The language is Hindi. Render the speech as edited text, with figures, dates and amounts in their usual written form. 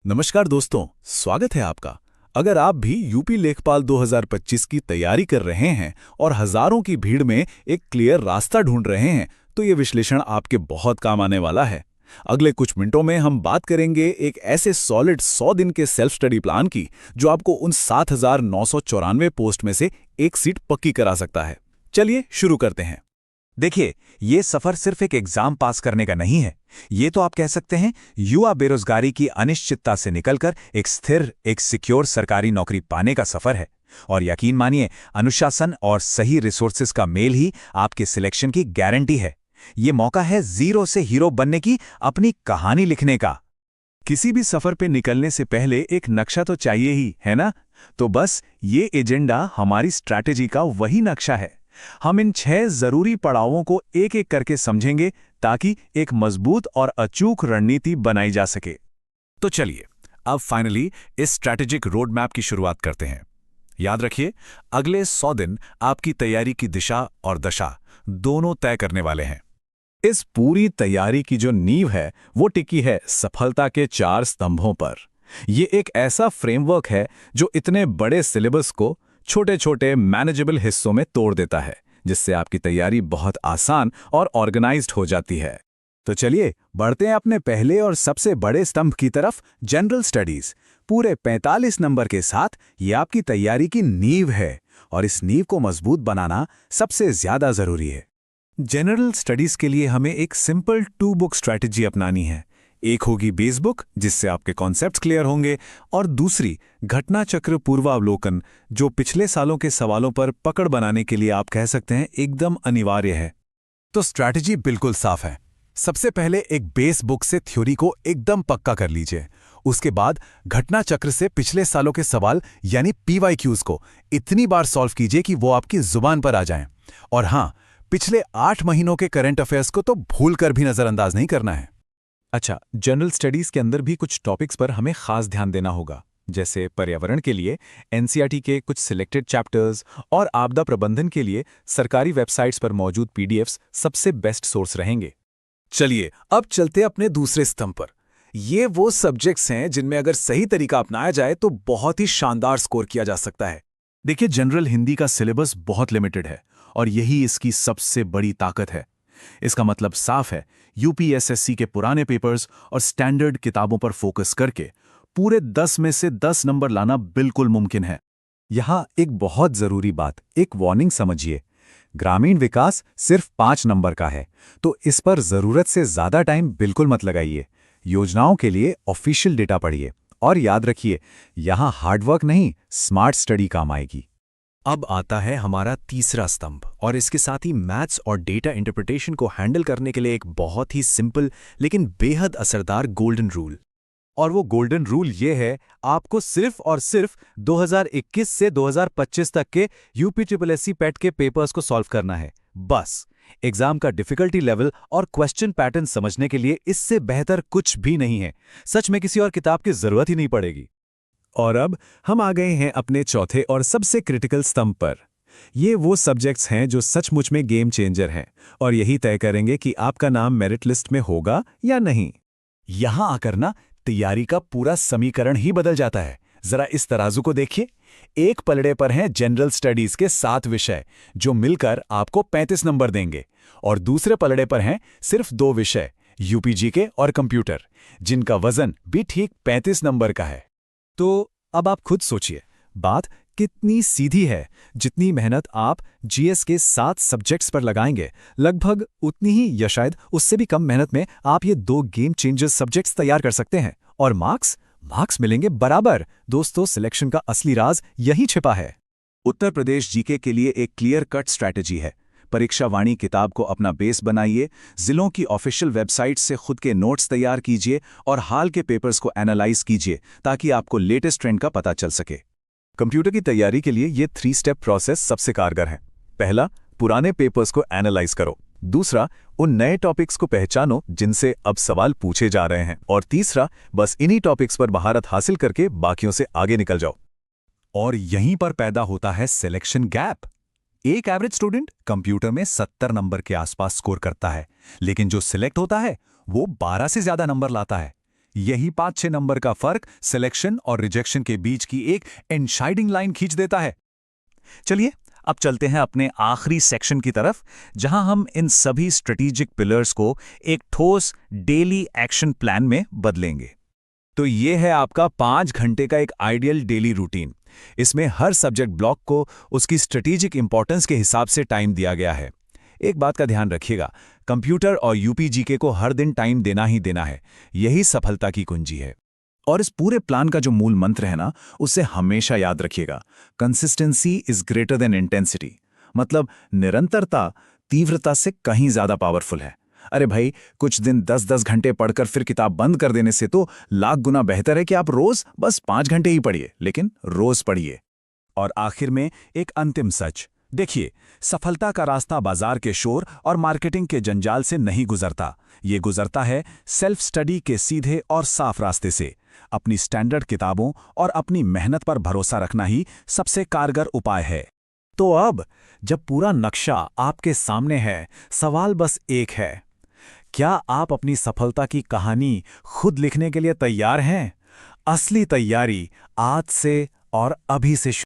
नमस्कार दोस्तों, स्वागत है आपका। अगर आप भी यूपी लेखपाल 2025 की तैयारी कर रहे हैं और हजारों की भीड़ में एक क्लियर रास्ता ढूंढ रहे हैं, तो ये विश्लेषण आपके बहुत काम आने वाला है। अगले कुछ मिनटों में हम बात करेंगे एक ऐसे सॉलिड 100 दिन के सेल्फ स्टडी प्लान की जो आपको उन 7,994 पोस्ट में से एक सीट पक्की करा सकता है। चलिए शुरू करते हैं। देखिए, ये सफर सिर्फ एक एग्जाम पास करने का नहीं है। ये तो आप कह सकते हैं युवा बेरोजगारी की अनिश्चितता से निकलकर एक स्थिर, एक सिक्योर सरकारी नौकरी पाने का सफर है। और यकीन मानिए, अनुशासन और सही रिसोर्सेज का मेल ही आपके सिलेक्शन की गारंटी है। ये मौका है जीरो से हीरो बनने की, अपनी कहानी लिखने का। किसी भी सफर पे निकलने से पहले एक नक्शा तो चाहिए ही, है ना? तो बस ये एजेंडा हमारी स्ट्रैटेजी का वही नक्शा है। हम इन 6 जरूरी पड़ावों को एक एक करके समझेंगे ताकि एक मजबूत और अचूक रणनीति बनाई जा सके। तो चलिए, अब फाइनली इस स्ट्रैटेजिक रोड मैप की शुरुआत करते हैं। याद रखिए, अगले 100 दिन आपकी तैयारी की दिशा और दशा दोनों तय करने वाले हैं। इस पूरी तैयारी की जो नींव है वो टिकी है सफलता के 4 स्तंभों पर। ये एक ऐसा फ्रेमवर्क है जो इतने बड़े सिलेबस को छोटे छोटे मैनेजेबल हिस्सों में तोड़ देता है, जिससे आपकी तैयारी बहुत आसान और ऑर्गेनाइज्ड हो जाती है। तो चलिए बढ़ते हैं अपने पहले और सबसे बड़े स्तंभ की तरफ, जनरल स्टडीज। पूरे 45 नंबर के साथ ये आपकी तैयारी की नींव है और इस नींव को मजबूत बनाना सबसे ज्यादा जरूरी है। जनरल स्टडीज के लिए हमें एक सिंपल 2 बुक स्ट्रैटेजी अपनानी है। एक होगी बेस बुक, जिससे आपके कॉन्सेप्ट्स क्लियर होंगे, और दूसरी घटना चक्र पूर्वावलोकन, जो पिछले सालों के सवालों पर पकड़ बनाने के लिए आप कह सकते हैं एकदम अनिवार्य है। तो स्ट्रैटेजी बिल्कुल साफ है। सबसे पहले एक बेस बुक से थ्योरी को एकदम पक्का कर लीजिए। उसके बाद घटना चक्र से पिछले सालों के सवाल यानी PYQs को इतनी बार सॉल्व कीजिए कि वो आपकी जुबान पर आ जाएं। और हाँ, पिछले 8 महीनों के करंट अफेयर्स को तो भूल कर भी नजरअंदाज नहीं करना है। अच्छा, जनरल स्टडीज के अंदर भी कुछ टॉपिक्स पर हमें खास ध्यान देना होगा, जैसे पर्यावरण के लिए NCERT के कुछ सिलेक्टेड चैप्टर्स और आपदा प्रबंधन के लिए सरकारी वेबसाइट्स पर मौजूद PDFs सबसे बेस्ट सोर्स रहेंगे। चलिए अब चलते अपने दूसरे स्तंभ पर। ये वो सब्जेक्ट्स हैं जिनमें अगर सही तरीका अपनाया जाए तो बहुत ही शानदार स्कोर किया जा सकता है। देखिए, जनरल हिंदी का सिलेबस बहुत लिमिटेड है और यही इसकी सबसे बड़ी ताकत है। इसका मतलब साफ है, UPSSC के पुराने पेपर्स और स्टैंडर्ड किताबों पर फोकस करके पूरे 10 में से 10 नंबर लाना बिल्कुल मुमकिन है। यहां एक बहुत जरूरी बात, एक वार्निंग समझिए। ग्रामीण विकास सिर्फ 5 नंबर का है, तो इस पर जरूरत से ज्यादा टाइम बिल्कुल मत लगाइए। योजनाओं के लिए ऑफिशियल डेटा पढ़िए और याद रखिए, यहां हार्डवर्क नहीं, स्मार्ट स्टडी काम आएगी। अब आता है हमारा तीसरा स्तंभ, और इसके साथ ही मैथ्स और डेटा इंटरप्रिटेशन को हैंडल करने के लिए एक बहुत ही सिंपल लेकिन बेहद असरदार गोल्डन रूल। और वो गोल्डन रूल ये है, आपको सिर्फ और सिर्फ 2021 से 2025 तक के UPSSC पेट के पेपर्स को सॉल्व करना है। बस एग्जाम का डिफिकल्टी लेवल और क्वेश्चन पैटर्न समझने के लिए इससे बेहतर कुछ भी नहीं है। सच में किसी और किताब की जरूरत ही नहीं पड़ेगी। और अब हम आ गए हैं अपने चौथे और सबसे क्रिटिकल स्तंभ पर। ये वो सब्जेक्ट्स हैं जो सचमुच में गेम चेंजर हैं और यही तय करेंगे कि आपका नाम मेरिट लिस्ट में होगा या नहीं। यहां आकर ना तैयारी का पूरा समीकरण ही बदल जाता है। जरा इस तराजू को देखिए। एक पलड़े पर हैं जनरल स्टडीज के 7 विषय जो मिलकर आपको 35 नंबर देंगे, और दूसरे पलड़े पर हैं सिर्फ 2 विषय, UPGK और कंप्यूटर, जिनका वजन भी ठीक 35 नंबर का है। तो अब आप खुद सोचिए, बात कितनी सीधी है। जितनी मेहनत आप GS के 7 सब्जेक्ट्स पर लगाएंगे, लगभग उतनी ही या शायद उससे भी कम मेहनत में आप ये 2 गेम चेंजर्स सब्जेक्ट्स तैयार कर सकते हैं, और मार्क्स मिलेंगे बराबर। दोस्तों, सिलेक्शन का असली राज यही छिपा है। उत्तर प्रदेश GK के लिए एक क्लियर कट स्ट्रैटेजी है। परीक्षा वाणी किताब को अपना बेस बनाइए, जिलों की ऑफिशियल वेबसाइट से खुद के नोट्स तैयार कीजिए और हाल के पेपर्स को एनालाइज कीजिए ताकि आपको लेटेस्ट ट्रेंड का पता चल सके। कंप्यूटर की तैयारी के लिए ये 3 स्टेप प्रोसेस सबसे कारगर है। पहला, पुराने पेपर्स को एनालाइज करो। दूसरा, उन नए टॉपिक्स को पहचानो जिनसे अब सवाल पूछे जा रहे हैं। और तीसरा, बस इन्हीं टॉपिक्स पर महारत हासिल करके बाकियों से आगे निकल जाओ। और यहीं पर पैदा होता है सिलेक्शन गैप। एक एवरेज स्टूडेंट कंप्यूटर में 70 नंबर के आसपास स्कोर करता है, लेकिन जो सिलेक्ट होता है वो 12 से ज्यादा नंबर लाता है। यही 5-6 नंबर का फर्क सिलेक्शन और रिजेक्शन के बीच की एक एंशाइडिंग लाइन खींच देता है। चलिए अब चलते हैं अपने आखिरी सेक्शन की तरफ, जहां हम इन सभी स्ट्रेटेजिक पिलर्स को एक ठोस डेली एक्शन प्लान में बदलेंगे। तो ये है आपका 5 घंटे का एक आइडियल डेली रूटीन। इसमें हर सब्जेक्ट ब्लॉक को उसकी स्ट्रेटेजिक इंपॉर्टेंस के हिसाब से टाइम दिया गया है। एक बात का ध्यान रखिएगा, कंप्यूटर और यूपीजीके को हर दिन टाइम देना ही देना है। यही सफलता की कुंजी है। और इस पूरे प्लान का जो मूल मंत्र है ना, उसे हमेशा याद रखिएगा, consistency is greater than intensity. मतलब निरंतरता तीव्रता से कहीं ज्यादा पावरफुल है। अरे भाई, कुछ दिन 10-10 घंटे पढ़कर फिर किताब बंद कर देने से तो लाख गुना बेहतर है कि आप रोज बस 5 घंटे ही पढ़िए, लेकिन रोज पढ़िए। और आखिर में एक अंतिम सच देखिए, सफलता का रास्ता बाजार के शोर और मार्केटिंग के जंजाल से नहीं गुजरता। ये गुजरता है सेल्फ स्टडी के सीधे और साफ रास्ते से। अपनी स्टैंडर्ड किताबों और अपनी मेहनत पर भरोसा रखना ही सबसे कारगर उपाय है। तो अब जब पूरा नक्शा आपके सामने है, सवाल बस एक है, क्या आप अपनी सफलता की कहानी खुद लिखने के लिए तैयार हैं? असली तैयारी आज से और अभी से